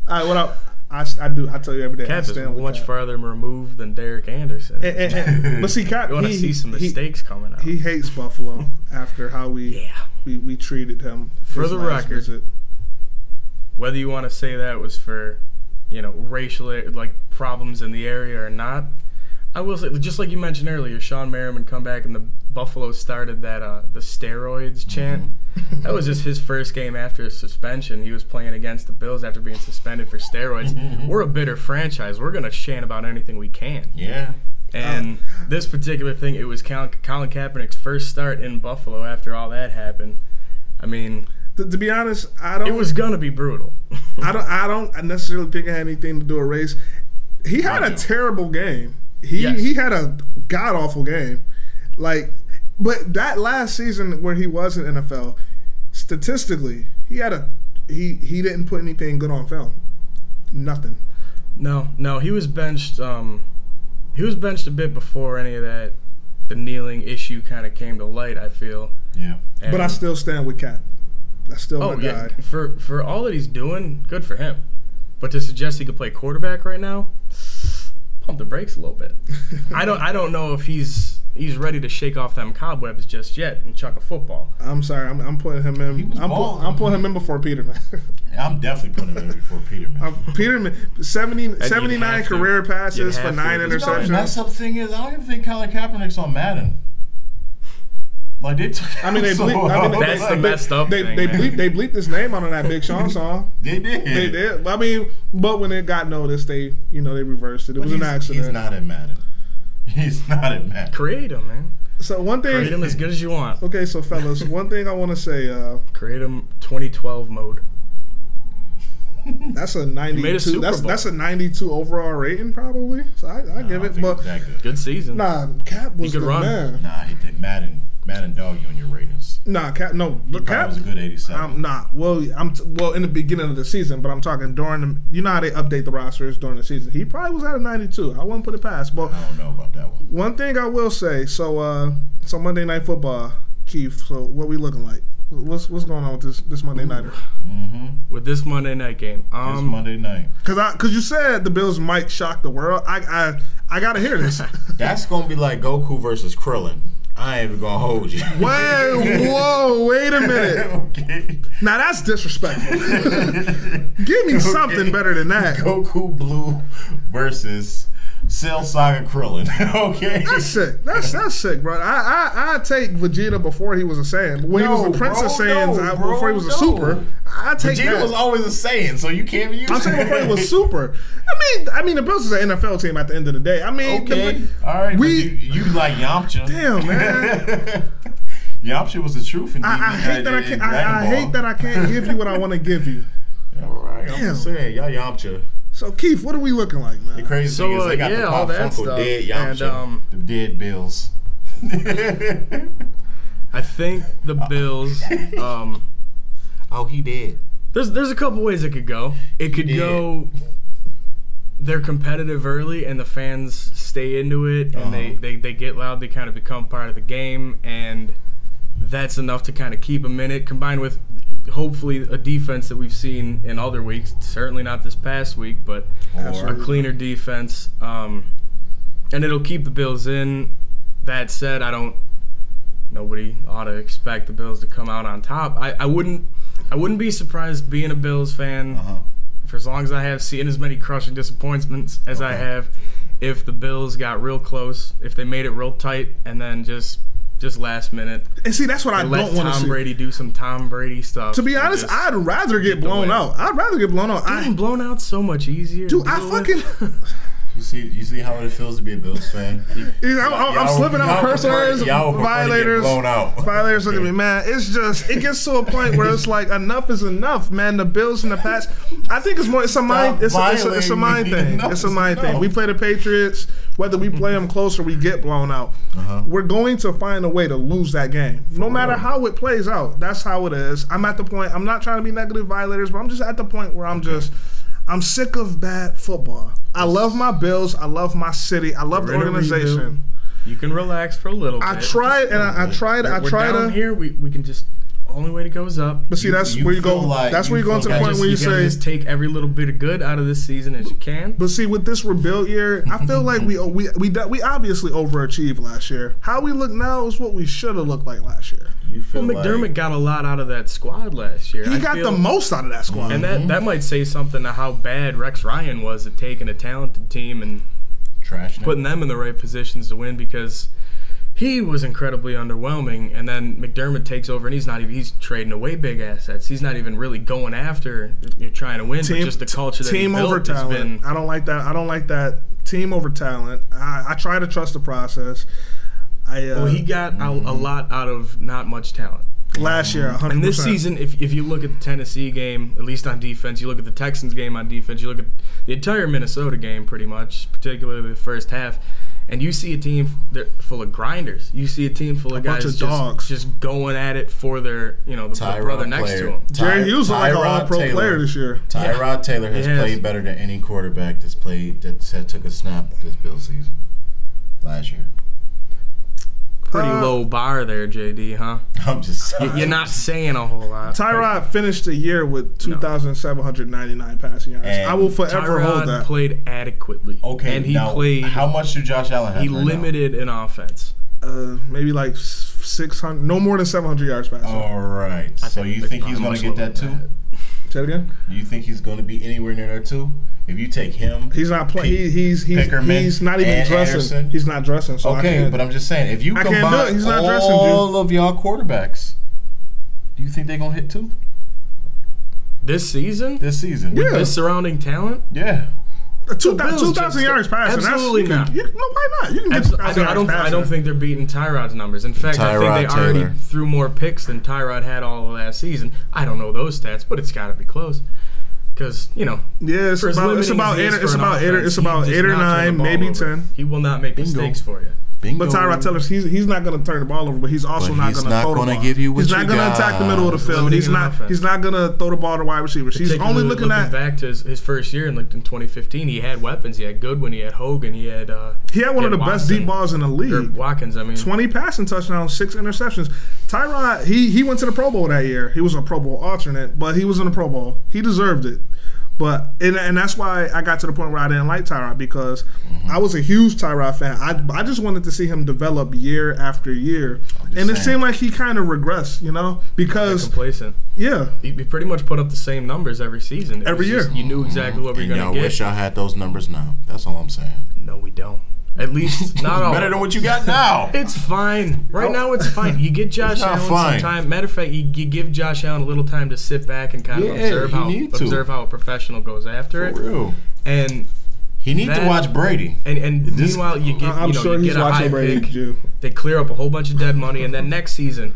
All right, what up? I tell you every day. Cap is much farther removed than Derek Anderson. But see, Cap, you want to see some mistakes coming out. He hates Buffalo after how we treated him. For the record, whether you want to say that was for, racial problems in the area or not, I will say, just like you mentioned earlier, Sean Merriman come back and the Buffalo started that the steroids chant. That was just his first game after his suspension. He was playing against the Bills after being suspended for steroids. We're a bitter franchise. We're going to chant about anything we can. Yeah. And this particular thing, it was Colin Kaepernick's first start in Buffalo after all that happened. I mean, to be honest, it was going to be brutal. I don't necessarily think it had anything to do with race. He had a terrible game. He had a god-awful game. But that last season where he was in NFL, statistically, he didn't put anything good on film. Nothing. No, he was benched. He was benched a bit before any of that. The kneeling issue kind of came to light, I feel. Yeah. And but I still stand with Cap. That's still my guy. For all that he's doing, good for him. But to suggest he could play quarterback right now, pump the brakes a little bit. I don't know if he's ready to shake off them cobwebs just yet and chuck a football. I'm sorry, I'm putting him in. I'm putting him in before Peterman. I'm definitely putting him in before Peterman. Peterman, 79 career passes for 9 interceptions. The mess up thing is, I don't even think Colin Kaepernick's on Madden. Like they took. That's the messed up thing. They bleeped his name out on that Big Sean song. They did. I mean, but when it got noticed, they reversed it. It was an accident. He's not in Madden. He's not in Madden. Create him, man. So one thing, create them as good as you want. Okay, so fellas, one thing I want to say, create them 2012 mode. That's a 92. That's a 92 overall rating probably. So I give it, but good season. Nah, Cap was the man. Nah, he did Madden dog you on your ratings. Nah, Cap. No, look, Cap was a good 87. I'm not. Well, well in the beginning of the season, but I'm talking during the. You know how they update the rosters during the season. He probably was at a 92. I wouldn't put it past. But I don't know about that one. One thing I will say. So Monday Night Football, Keith. So what we looking like? What's going on with this Monday nighter? With this Monday night game, this Monday night, because you said the Bills might shock the world. I gotta hear this. That's gonna be like Goku versus Krillin. I ain't even gonna hold you. Wait a minute. Okay. Now that's disrespectful. Give me something better than that. Goku Blue versus Cell Saga Krillin. Okay. That's sick. That's sick, bro. I take Vegeta before he was a Saiyan. When he was the Prince of Saiyans, before he was a Super, I take Vegeta that. was always a Saiyan, so you can't use I'm saying before he was Super. I mean, the Bills is an NFL team at the end of the day. I mean, okay. All right. You like Yamcha. Damn, man. Yamcha was the truth. I hate that I can't give you what I want to give you. All right. I'm just saying, y'all Yamcha. So Keith, what are we looking like, man? The crazy thing is they got the Pop Funko dead Yamcha, the dead Bills. I think the Bills. Oh, he did. There's a couple ways it could go. It could go. They're competitive early, and the fans stay into it, and they get loud. They kind of become part of the game, and that's enough to kind of keep them in it. Combined with hopefully a defense that we've seen in other weeks, certainly not this past week, but a cleaner defense, and it'll keep the Bills in. That said, nobody ought to expect the Bills to come out on top. I wouldn't be surprised being a Bills fan for as long as I have seen as many crushing disappointments as I have, if the Bills got real close, if they made it real tight, and then just last minute. And see, that's what I don't want to see. Let Tom Brady do some Tom Brady stuff. To be honest, I'd rather get blown out. I'd rather get blown out. Getting blown out so much easier. Dude, I fucking... You see how it feels to be a Bills fan? I'm slipping out curse words. Violators. Blown out. Violators look at me, man. It's just, it gets to a point where it's like enough is enough, man. The Bills in the past, I think it's a mind thing. It's a mind thing. We play the Patriots, whether we play them close or we get blown out. We're going to find a way to lose that game, no matter how it plays out. That's how it is. I'm at the point. I'm not trying to be negative, Violators, but I'm just at the point where I'm sick of bad football. I love my Bills. I love my city. I love the organization. You can relax for a little bit. I tried down here. We can just. Only way to go is up. But see, that's where you go. That's where you go into the point where you say, just take every little bit of good out of this season as you can. But see, with this rebuild year, I feel like we obviously overachieved last year. How we look now is what we should have looked like last year. Well, McDermott got a lot out of that squad last year. He got the most out of that squad. And that might say something to how bad Rex Ryan was at taking a talented team and putting them in the right positions to win, because he was incredibly underwhelming. And then McDermott takes over, and he's trading away big assets. He's not even really going after you're trying to win, but just the culture that he built over talent. I don't like that. I don't like that. Team over talent. I try to trust the process. He got a lot out of not much talent last year. 100%. And this season, if you look at the Tennessee game, at least on defense, you look at the Texans game on defense, you look at the entire Minnesota game pretty much, particularly the first half, and you see a team full of grinders. You see a team full of guys just going at it for their, the brother next to him. Jerry Hughes like an all-pro player this year. Tyrod Taylor has played better than any quarterback that took a snap this Bills season last year. Pretty low bar there, JD, huh? I'm just saying. You're not saying a whole lot. Tyrod finished the year with 2,799 passing yards. I will forever hold that. Tyrod played adequately. Okay, and he played. How much did Josh Allen have? He limited in offense. Maybe like 600, no more than 700 yards passing. All right. So you think he's going to get that too? Say it again. Do you think he's going to be anywhere near there too? If you take him, he's not playing. He's not even dressing. Anderson. He's not dressing. So okay, but I'm just saying, if you combine all of y'all quarterbacks, do you think they're gonna hit too? This season? With this surrounding talent? Yeah. 2,000 yards passing. Absolutely not. No, why not? You can get 2,000 yards passing. I don't think they're beating Tyrod's numbers. In fact, I think they already threw more picks than Tyrod had all of last season. I don't know those stats, but it's got to be close. Because, yeah, it's about 8 or 9, maybe 10. He will not make mistakes for you. Bingo. But Tyrod Taylor, he's not going to turn the ball over, but he's also not going to throw the ball. He's not going to attack the middle of the field. He's not going to throw the ball to wide receivers. He's only looking back to his first year in 2015. He had weapons. He had Goodwin. He had Hogan. He had one of the best deep balls in the league. Watkins. 20 passing touchdowns, 6 interceptions. Tyrod, he went to the Pro Bowl that year. He was a Pro Bowl alternate, but he was in the Pro Bowl. He deserved it. But and that's why I got to the point where I didn't like Tyrod, because I was a huge Tyrod fan. I just wanted to see him develop year after year, and it seemed like he kind of regressed, because complacent. Yeah, he pretty much put up the same numbers every season. Every year, you knew exactly what we were going to get. I wish I had those numbers now. That's all I'm saying. No, we don't. At least not all. Better than what you got now. It's fine. Right now it's fine. You get Josh Allen some time. Matter of fact, you give Josh Allen a little time to sit back and kind of observe how a professional goes after it. For real. And he needs to watch Brady. And meanwhile, you get you get a high pick. They clear up a whole bunch of dead money, and then next season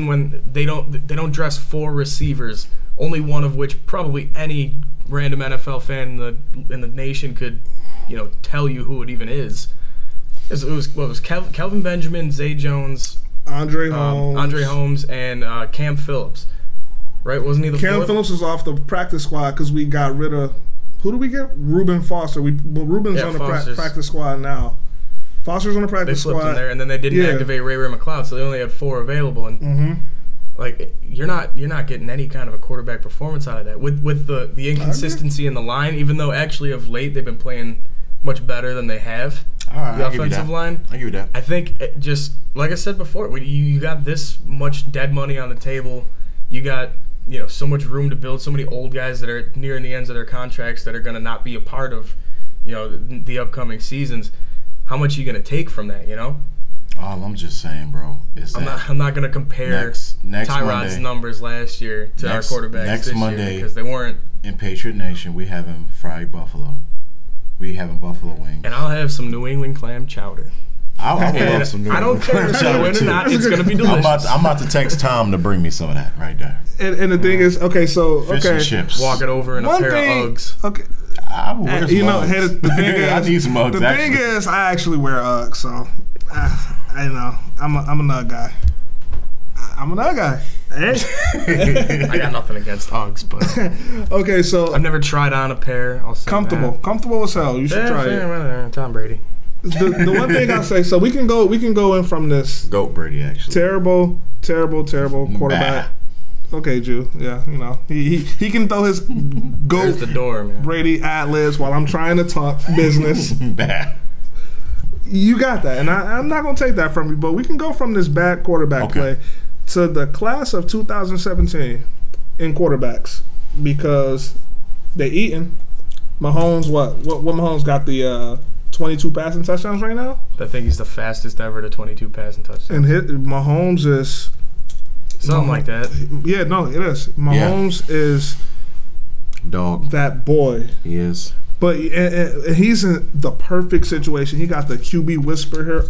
when they don't dress 4 receivers, only one of which probably any random NFL fan in the nation could tell you who it even is. It was Kelvin Benjamin, Zay Jones, Andre Holmes, and Cam Phillips. Right? Wasn't he the Cam fourth? Phillips was off the practice squad because we got rid of, who do we get? Reuben Foster. Ruben's on the practice squad now. Foster's on the practice squad. They flipped him there, and then they didn't activate Ray McLeod, so they only had 4 available. And you're not getting any kind of a quarterback performance out of that with the inconsistency in the line. Even though actually of late they've been playing much better than they have. All right, the offensive line. I give you that. I think just like I said before, you got this much dead money on the table. You got so much room to build. So many old guys that are nearing the ends of their contracts that are going to not be a part of the upcoming seasons. How much are you going to take from that? All I'm just saying, bro, is I'm not going to compare next Tyrod's Monday, numbers last year to our quarterbacks next this Monday, year because they weren't. In Patriot Nation, we having fried buffalo. We having buffalo wings. And I'll have some New England clam chowder. I love some New England clam chowder. I don't care if you win or not. It's going to be delicious. I'm about to text Tom to bring me some of that right there. And the thing is, fish and chips. Walk it over in a pair of Uggs. Okay. I will wear some Uggs. The thing is, I need some Uggs. The thing is, I actually wear Uggs, so I know I'm a nut guy. I'm a nut guy. Hey. I got nothing against Uggs, but okay, so I've never tried on a pair. I'll say comfortable as hell. You should try it. Tom Brady. The one thing I'll say, so we can go in from this goat Brady actually terrible quarterback. Bah. Okay, Jew. Yeah, he can throw his goat There's the door, man. Brady ad-libs while I'm trying to talk business. Bah. You got that, and I'm not gonna take that from you. But we can go from this bad quarterback play to the class of 2017 in quarterbacks because they eating. Mahomes, what Mahomes got the 22 passing touchdowns right now? I think he's the fastest ever to 22 passing touchdowns. And Mahomes is something like that. Yeah, no, it is. Mahomes is dog. That boy. He is. But he's in the perfect situation. He got the QB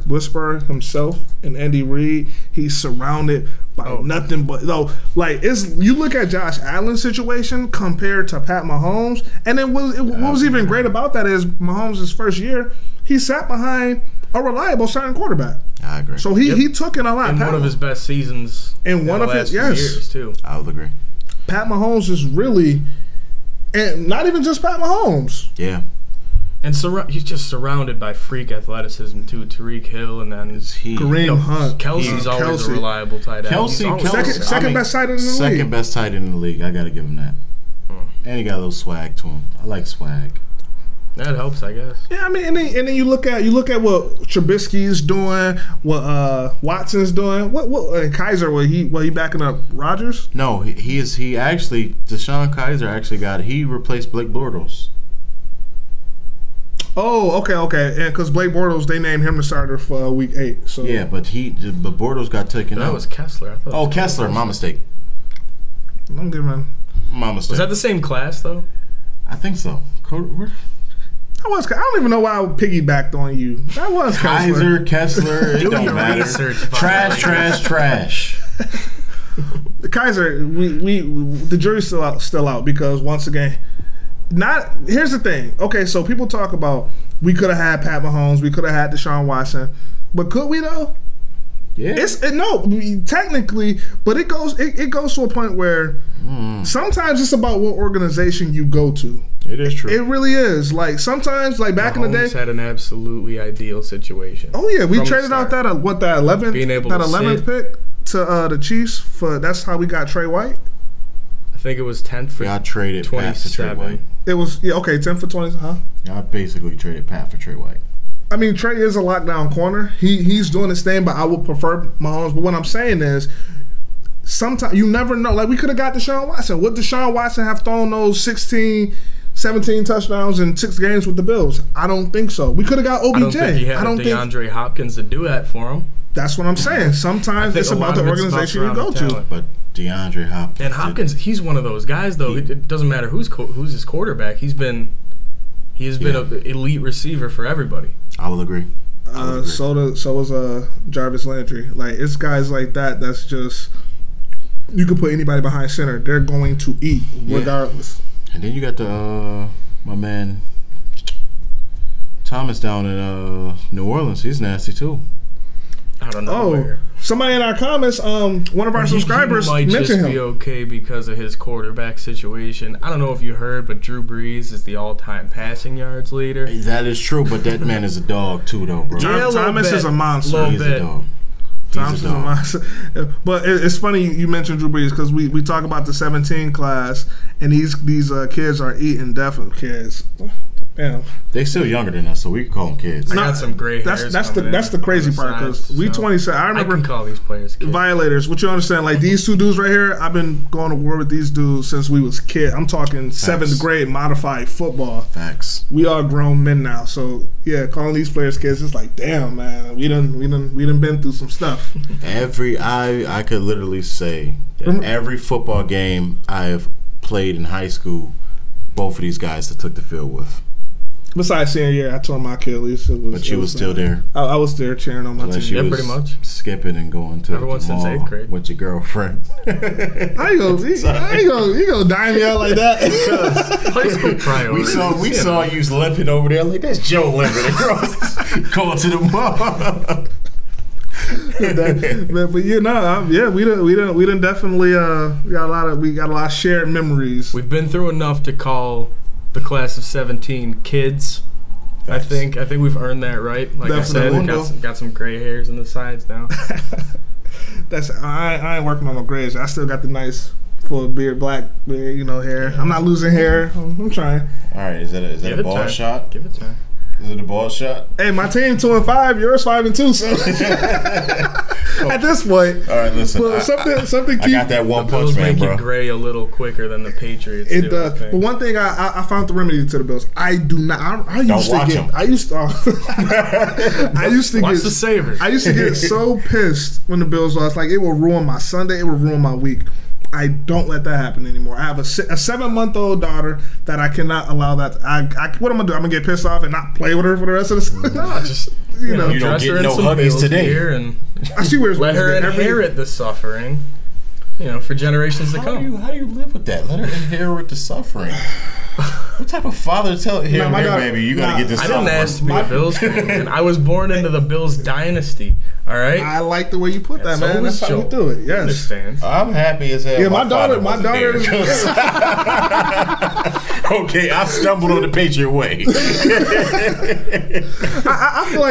whisperer himself and Andy Reid. He's surrounded by nothing but you look at Josh Allen's situation compared to Pat Mahomes, and then what was even great about that is Mahomes' first year, he sat behind a reliable starting quarterback. I agree. So he took in a lot. In one of his best seasons in one of his years too. I would agree. Pat Mahomes is really. And not even just Pat Mahomes. Yeah. And he's just surrounded by freak athleticism too. Tariq Hill and then Kareem Hunt. Kelsey's always a reliable tight end. Kelsey second best tight end in the league. Second best tight end in the league. I got to give him that. And he got a little swag to him. I like swag. That helps, I guess. Yeah, I mean, and then you look at what Trubisky's doing, what Watson's doing, what and Kaiser, he backing up Rodgers? No, he actually Deshaun Kaiser actually he replaced Blake Bortles. Oh, okay, and because Blake Bortles, they named him the starter for Week 8. So yeah, but Bortles got taken out. That was Kessler. I thought. Kessler, my mistake. I'm giving my mistake. Was that the same class though? I think so. I don't even know why I piggybacked on you. That was Kessler. It don't matter. Trash. Kaiser, the jury's still out because once again, here's the thing. Okay, so people talk about we could have had Pat Mahomes, we could have had Deshaun Watson, but could we though? Yeah. Technically, but it goes to a point where sometimes it's about what organization you go to. It is true. It really is. Like sometimes, like back in the day, had an absolutely ideal situation. Oh yeah, we traded out that 11th pick to the Chiefs for. That's how we got Trey White. I think it was 10th for. Y'all traded Pat for Trey White. It was 10 for 20. Huh? Y'all basically traded Pat for Trey White. I mean, Trey is a lockdown corner. He's doing his thing, but I would prefer Mahomes. But what I'm saying is, sometimes you never know. Like we could have got Deshaun Watson. Would Deshaun Watson have thrown those 17 touchdowns in 6 games with the Bills? I don't think so. We could have got OBJ. I don't think he had DeAndre Hopkins to do that for him. That's what I'm saying. Sometimes it's about the organization you go to. But DeAndre Hopkins. And Hopkins, he's one of those guys, though. It doesn't matter who's his quarterback. He has been an elite receiver for everybody. I will agree. So is Jarvis Landry. Like it's guys like that. That's just you could put anybody behind center. They're going to eat regardless. And then you got my man Thomas down in New Orleans. He's nasty too. I don't know. Somebody in our comments, one of our subscribers mentioned him. He might just be okay because of his quarterback situation. I don't know if you heard, but Drew Brees is the all-time passing yards leader. That is true, but that man is a dog too, though, bro. Yeah, Thomas is a monster. He's a dog. Thomas is a monster. But it's funny you mentioned Drew Brees because we talk about the 17 class, and these kids are eating definitely kids. Damn. They still younger than us, so we can call them kids. I got some gray hairs. That's the crazy part because we 27. I remember I can call these players kids. Violators. What you understand? Like these two dudes right here. I've been going to war with these dudes since we was kids. I'm talking 7th grade modified football. Facts. We are grown men now, so yeah, calling these players kids. It's like, damn, man. We done been through some stuff. I could literally say that every football game I have played in high school, both of these guys that took the field with. Besides senior year, I tore my Achilles. But you was still there. I was there cheering on my team. Yeah, pretty much. Skipping and going to everyone since 8th grade with your girlfriend. How you gonna dime me out like that? High school priorities. We saw you limping over there like that's Joe limping. The girls going to the mall. But we done definitely we got a lot of shared memories. We've been through enough to call the class of 17 kids. Thanks. I think we've earned that right. Like definitely. I said, got some gray hairs in the sides now. I ain't working on no grays. I still got the nice full beard, black beard, hair. I'm not losing hair. I'm trying. All right, is that a ball shot? Give it time. Is it a ball shot? Hey, my team 2-5, yours 5-2. So at this point, all right, listen. But something. I got that one punch man, bro. Make you gray a little quicker than the Patriots. It does. But one thing I found the remedy to the Bills. I do not. I used to get. I used to watch get the Sabres. I used to get so pissed when the Bills lost. Like it would ruin my Sunday. It would ruin my week. I don't let that happen anymore. I have a 7-month-old daughter that I cannot allow that. What I'm gonna do? I'm gonna get pissed off and not play with her for the rest of the season. No, just you don't get no huggies today. And she wears let her inherit the suffering. For generations to come. How do you live with that? Let her inherit the suffering. What type of father tell here, baby? You gotta get this. I didn't ask to be a Bills fan. I was born into the Bills dynasty. All right. I like the way you put that, man. That's how we do it. Yes. Understand. I'm happy as hell. Yeah, my daughter. Okay, I stumbled on the Patriot way. I feel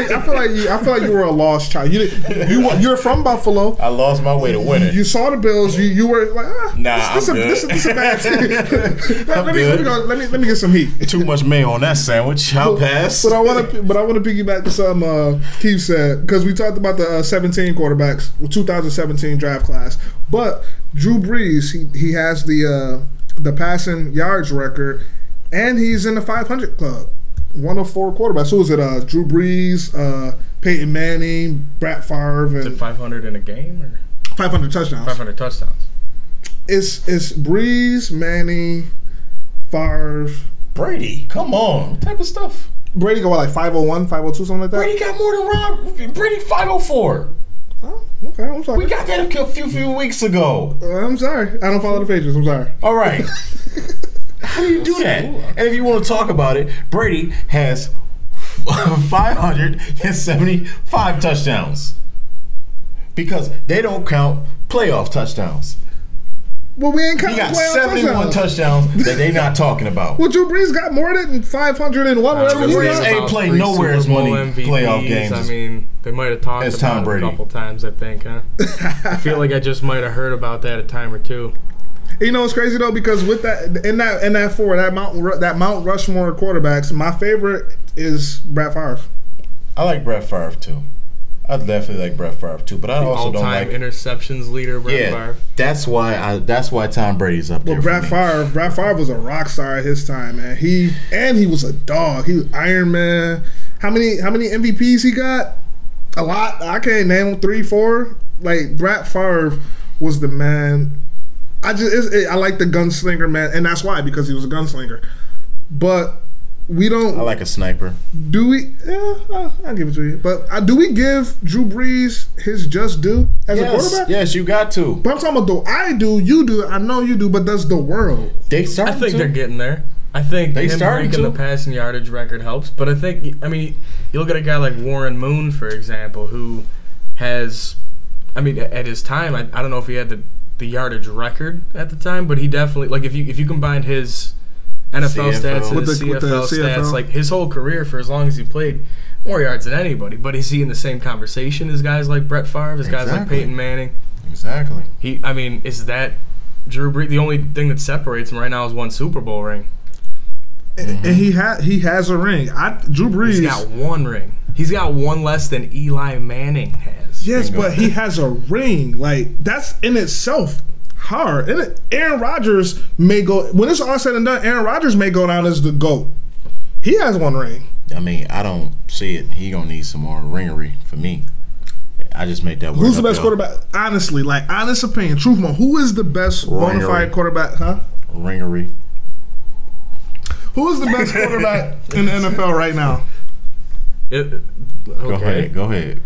like you were a lost child. You're from Buffalo. I lost my way to winning. You saw the Bills. You were like, this is a bad team. Let me get some heat. Too much mayo on that sandwich. I'll pass. But I want to piggyback to something Keith said because we talked about the 17 quarterbacks, 2017 draft class. But Drew Brees, he has the passing yards record, and he's in the 500 club. One of 4 quarterbacks. Who was it? Drew Brees, Peyton Manning, Brett Favre. Is it 500 in a game or 500 touchdowns? 500 touchdowns. It's Brees, Manning, Favre. Brady, come on. What type of stuff? Brady got what, like 501, 502, something like that? Brady got more than Rob. Brady 504. Oh, okay, I'm sorry. We got that a few weeks ago. I'm sorry. I don't follow the Patriots. I'm sorry. All right. How do you do that? And if you want to talk about it, Brady has 575 touchdowns because they don't count playoff touchdowns. Well, we ain't counting. He got 71 touchdowns that they not talking about. Well, Drew Brees got more than 501. Whatever. Drew Brees ain't played nowhere as many playoff games. I mean, they might have talked about it a couple times. I think. Huh? I feel like I just might have heard about that a time or two. You know what's crazy though, because with that in that four, that Mount Rushmore quarterbacks, my favorite is Brett Favre. I like Brett Favre too. I definitely like Brett Favre too, but I also don't like interceptions leader. Brett Favre. That's why Tom Brady's up there. Well, Brett Favre was a rock star at his time, man. He was a dog. He was Iron Man. How many MVPs he got? A lot. I can't name them 3, 4. Like Brett Favre was the man. I like the gunslinger, man, and that's why, because he was a gunslinger. But we don't. I like a sniper. Do we? Yeah, I'll give it to you. But do we give Drew Brees his just due as a quarterback? Yes, you got to. But I'm talking about, I do, you do, I know you do, but does the world? I think they're getting there. I think him breaking the passing yardage record helps. But I think, I mean, you look at a guy like Warren Moon, for example, who has, I mean, at his time, I don't know if he had the yardage record at the time, but he definitely, like, if you combined his NFL stats and his CFL stats, like his whole career for as long as he played, more yards than anybody. But is he in the same conversation as guys like Brett Favre, as guys like Peyton Manning? Exactly. Is that Drew Brees? The only thing that separates him right now is one Super Bowl ring. And he has a ring. Drew Brees. He's got one ring. He's got one less than Eli Manning has. Yes, but he has a ring. Like, that's in itself hard. And Aaron Rodgers may go, when it's all said and done, Aaron Rodgers may go down as the GOAT. He has one ring. I mean, I don't see it. He gonna need some more ringery for me. I just made that word. Who's the best quarterback? Honestly, like, honest opinion, truth moment. Who is the best bona fide quarterback? Huh? Ringery. Who is the best quarterback in the NFL right now? Okay. Go ahead.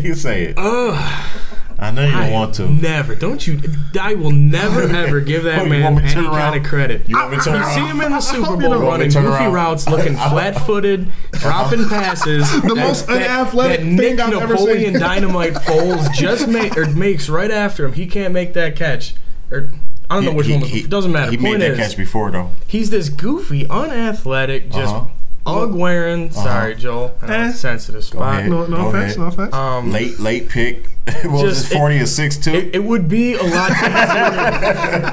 You say it. I know you don't want to. Never. Don't you? I will never, ever give that man any kind of credit. You want me to turn around? You see him in the Super Bowl running goofy routes, looking flat-footed, dropping passes. The most unathletic thing I've ever seen. Napoleon Dynamite Foles just makes right after him. He can't make that catch. Or I don't know which one was. It doesn't matter. He made that catch before, though. He's this goofy, unathletic, just UGG wearing. Sorry, Joel. Sensitive spot. No offense. No offense. Late pick. What was it, 40 or 6'2"? It would be a lot easier.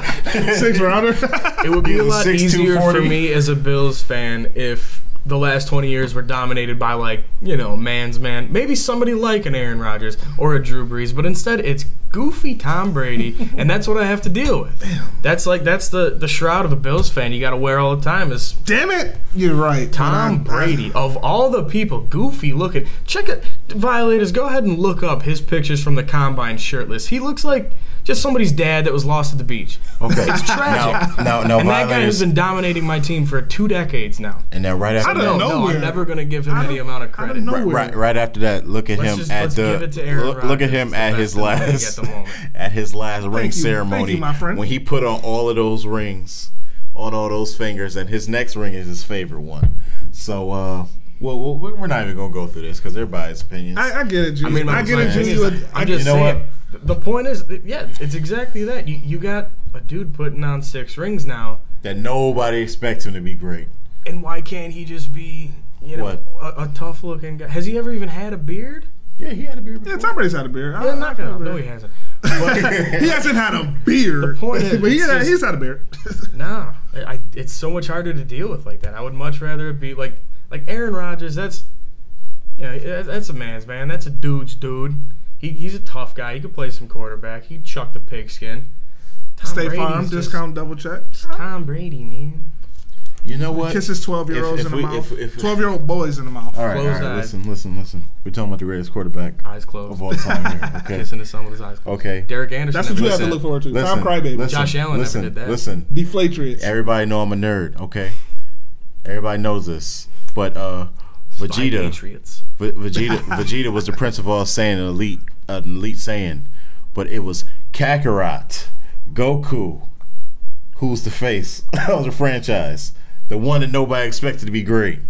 6 rounder. It would be a lot easier for me as a Bills fan if the last 20 years were dominated by, like, you know, man's man. Maybe somebody like an Aaron Rodgers or a Drew Brees, but instead it's goofy Tom Brady, and that's what I have to deal with. Damn. That's the shroud of a Bills fan you got to wear all the time is. Damn it, you're right. Tom Brady, of all the people, goofy looking. Check it, Violators. Go ahead and look up his pictures from the combine shirtless. He looks like just somebody's dad that was lost at the beach. Okay, it's tragic. No, and that guy has been dominating my team for 2 decades now. And then right after that, I'm never gonna give him any amount of credit. Right after that, look at him at the look at him at his last ring ceremony when he put on all of those rings on all those fingers, and his next ring is his favorite one. So, well, we're not even gonna go through this because everybody's opinions. I get it, G. I mean, I get it, G. I'm just saying. The point is, it's exactly that. You got a dude putting on 6 rings now that nobody expects him to be great. And why can't he just be, a tough looking guy? Has he ever even had a beard? Yeah, he had a beard before. Yeah, Tom Brady's had a beard. Yeah, no, he hasn't. He hasn't had a beard. The point is, but he's had a beard. No, it's so much harder to deal with like that. I would much rather it be like Aaron Rodgers. That's a man's man. That's a dude's dude. He's a tough guy. He could play some quarterback. He'd chuck the pigskin. State Farm, discount, double check. It's Tom Brady, man. You know what? Kisses 12-year-olds in the mouth. 12-year-old boys in the mouth. All right, listen. We're talking about the greatest quarterback eyes closed of all time here. Okay. Kissing to someone with his eyes closed. Okay. Derek Anderson. That's what you have to look forward to. Tom Crybaby. Josh Allen never did that. Listen. Deflatriots. Everybody know I'm a nerd, okay? Everybody knows this. But Vegeta, Patriots. Vegeta was the Prince of all Saiyan, an elite Saiyan. But it was Kakarot, Goku, who's the face of the franchise, the one that nobody expected to be great.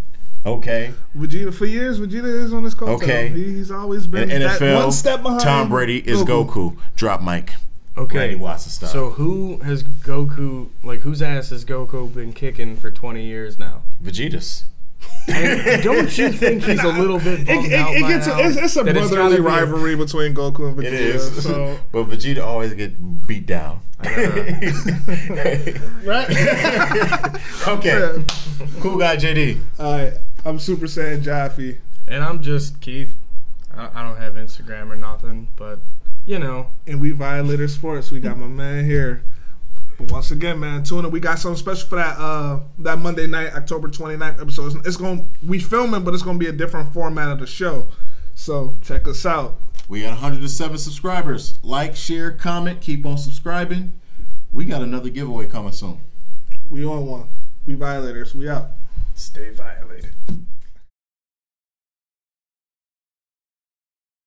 Okay. Vegeta, for years, Vegeta is on his coattail. Okay. He's always been in NFL, that one step behind. Tom Brady is Goku. Drop mic. Okay. Randy Watson style. So who has Goku, like whose ass has Goku been kicking for 20 years now? Vegeta's. And don't you think he's a little bit bummed out by now? It's a brotherly rivalry between Goku and Vegeta. It is. So. But Vegeta always get beat down. Right? Okay. Cool guy, JD. All right. I'm Super Saiyan Jaffe. And I'm just Keith. I don't have Instagram or nothing, but, you know. And we Violator Sports. We got my man here. But once again, man, tune in. We got something special for that Monday night, October 29th episode. We filming, but it's going to be a different format of the show. So check us out. We got 107 subscribers. Like, share, comment, keep on subscribing. We got another giveaway coming soon. We on one. We Violators. We out. Stay violated.